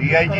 DIG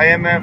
IMF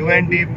UNDP,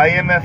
IMF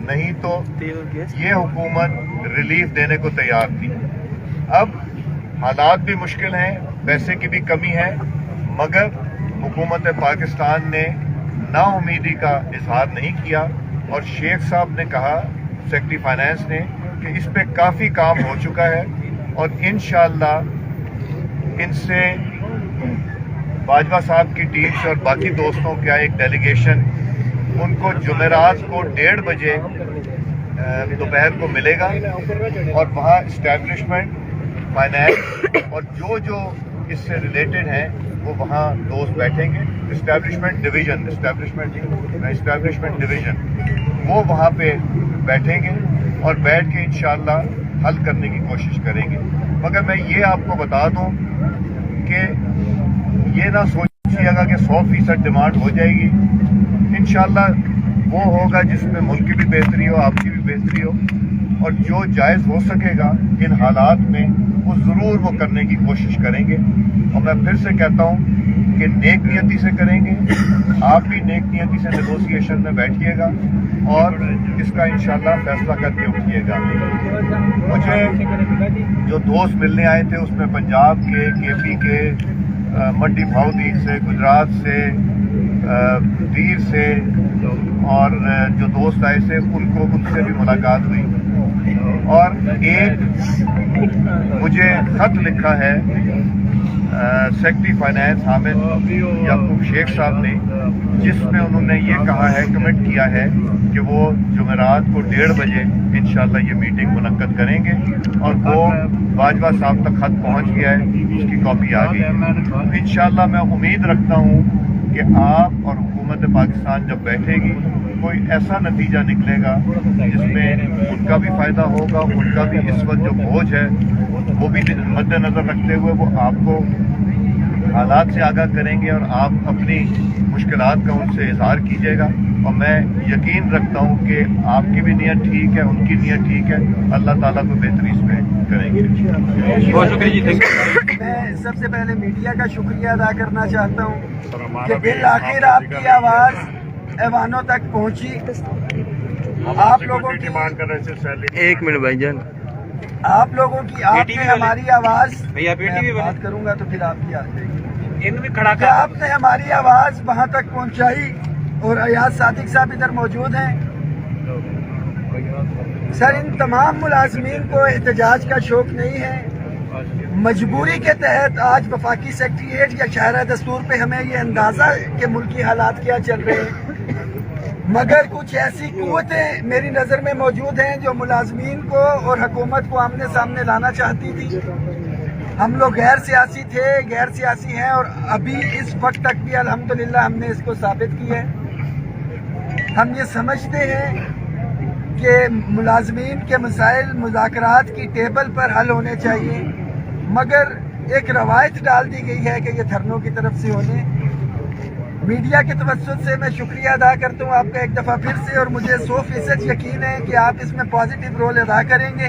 نہیں تو یہ حکومت ریلیف دینے کو تیار تھی. اب حالات بھی مشکل ہیں, پیسے کی بھی کمی ہے, مگر حکومت پاکستان نے نا امیدی کا اظہار نہیں کیا, اور شیخ صاحب نے کہا, سیکرٹری فائنانس نے, کہ اس پہ کافی کام ہو چکا ہے, اور انشاءاللہ ان سے باجوہ صاحب کی ٹیم سے اور باقی دوستوں کا ایک ڈیلیگیشن ان کو جمعرات کو 1:30 بجے دوپہر کو ملے گا, اور وہاں اسٹیبلشمنٹ, فائنانس اور جو اس سے ریلیٹڈ ہیں وہ وہاں دوست بیٹھیں گے. اسٹیبلشمنٹ ڈویژن وہ وہاں پہ بیٹھیں گے اور بیٹھ کے انشاءاللہ حل کرنے کی کوشش کریں گے. مگر میں یہ آپ کو بتا دوں کہ یہ نہ سوچیے گا کہ 100% ڈیمانڈ ہو جائے گی. انشاءاللہ وہ ہوگا جس میں ملک کی بھی بہتری ہو, آپ کی بھی بہتری ہو, اور جو جائز ہو سکے گا ان حالات میں وہ ضرور وہ کرنے کی کوشش کریں گے. اور میں پھر سے کہتا ہوں کہ نیک نیتی سے کریں گے, آپ بھی نیک نیتی سے نیگوسیشن میں بیٹھیے گا اور اس کا انشاءاللہ فیصلہ کر کے اٹھیے گا. مجھے جو دوست ملنے آئے تھے اس میں پنجاب کے, کے پی کے, منڈی بھاؤدی سے, گجرات سے, دیر سے, اور جو دوست آئے تھے ان سے بھی ملاقات ہوئی. اور ایک مجھے خط لکھا ہے سیکرٹری فائنانس حامد یعقوب شیخ صاحب نے, جس میں انہوں نے یہ کہا ہے, کمٹ کیا ہے کہ وہ جمعرات کو 1:30 بجے انشاءاللہ یہ میٹنگ منعقد کریں گے, اور وہ باجوہ صاحب تک خط پہنچ گیا ہے, اس کی کاپی آ گئی. انشاءاللہ میں امید رکھتا ہوں کہ آپ اور حکومت پاکستان جب بیٹھے گی کوئی ایسا نتیجہ نکلے گا جس میں ان کا بھی فائدہ ہوگا, ان کا بھی اس وقت جو بوجھ ہے وہ بھی مد نظر رکھتے ہوئے وہ آپ کو حالات سے آگاہ کریں گے, اور آپ اپنی مشکلات کا ان سے اظہار کیجیے گا. اور میں یقین رکھتا ہوں کہ آپ کی بھی نیت ٹھیک ہے, ان کی نیت ٹھیک ہے, اللہ تعالیٰ کو بہتری اس میں کریں گے. بہت شکریہ جی. میں سب سے پہلے میڈیا کا شکریہ ادا کرنا چاہتا ہوں کہ بالآخر آپ کی آواز ایوانوں تک پہنچی. آپ لوگوں کی ڈیمانڈ کر رہے تھے, ایک منٹ بھائی جان, آپ لوگوں کی, آپ نے ہماری آواز, بھیا میں بات کروں گا تو پھر آپ کی آتے ان میں کھڑا کہ آپ نے ہماری آواز وہاں تک پہنچائی, اور ایاز صادق صاحب ادھر موجود ہیں. سر, ان تمام ملازمین کو احتجاج کا شوق نہیں ہے. مجبوری کے تحت آج وفاقی سیکریٹریٹ یا شاہراہ دستور پہ ہمیں یہ اندازہ کہ ملکی حالات کیا چل رہے ہیں, مگر کچھ ایسی قوتیں میری نظر میں موجود ہیں جو ملازمین کو اور حکومت کو آمنے سامنے لانا چاہتی تھی. ہم لوگ غیر سیاسی تھے, غیر سیاسی ہیں, اور ابھی اس وقت تک بھی الحمدللہ ہم نے اس کو ثابت کیا ہے. ہم یہ سمجھتے ہیں کہ ملازمین کے مسائل مذاکرات کی ٹیبل پر حل ہونے چاہیے, مگر ایک روایت ڈال دی گئی ہے کہ یہ دھرنوں کی طرف سے ہونے. میڈیا کے توسط سے میں شکریہ ادا کرتا ہوں آپ کا ایک دفعہ پھر سے, اور مجھے 100% یقین ہے کہ آپ اس میں پازیٹیو رول ادا کریں گے.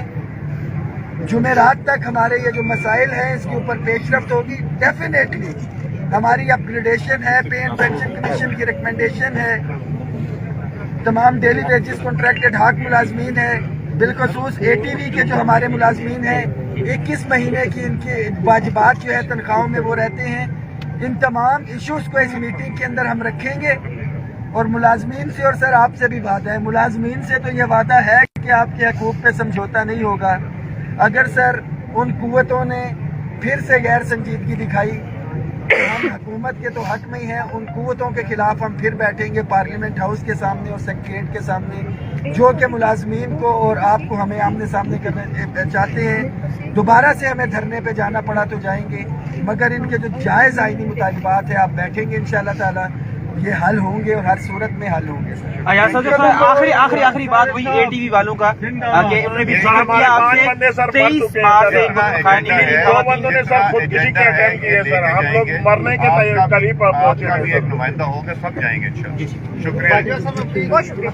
جمعرات تک ہمارے یہ جو مسائل ہیں اس کے اوپر پیش رفت ہوگی. ڈیفینیٹلی ہماری اپ گریڈیشن ہے, پے اینڈ پینشن کمیشن کی ریکمنڈیشن ہے, تمام ڈیلی ویجز کانٹریکٹڈ ہاک ملازمین ہیں, بالخصوص اے ٹی وی کے جو ہمارے ملازمین ہیں 21 مہینے کی ان کے واجبات جو ہے تنخواہوں میں وہ رہتے ہیں. ان تمام ایشوز کو اس میٹنگ کے اندر ہم رکھیں گے, اور ملازمین سے, اور سر آپ سے بھی وعدہ ہے, ملازمین سے تو یہ وعدہ ہے کہ آپ کے حقوق پہ سمجھوتا نہیں ہوگا. اگر سر ان قوتوں نے پھر سے غیر سنجیدگی دکھائی, ہم حکومت کے تو حق میں ہی ہیں, ان قوتوں کے خلاف ہم پھر بیٹھیں گے پارلیمنٹ ہاؤس کے سامنے اور سیکریٹریٹ کے سامنے, جو کہ ملازمین کو اور آپ کو ہمیں آمنے سامنے کرنا چاہتے ہیں. دوبارہ سے ہمیں دھرنے پہ جانا پڑا تو جائیں گے, مگر ان کے جو جائز آئینی مطالبات ہیں آپ بیٹھیں گے انشاءاللہ تعالیٰ یہ حل ہوں گے, اور ہر صورت میں حل ہوں گے. ایاز صاحب آخری بات وہی اے ٹی وی والوں کا کہ انہوں نے بھی ذکر کیا آپ سے 23 مارچ سے دو بندوں نے سر خودکشی کے اٹیمپٹ کیے سر, ہم لوگ مرنے کے قریب پہنچے ہیں. ایک نمائندہ ہوگا, سب جائیں گے انشاءاللہ. شکریہ. بہت شکریہ.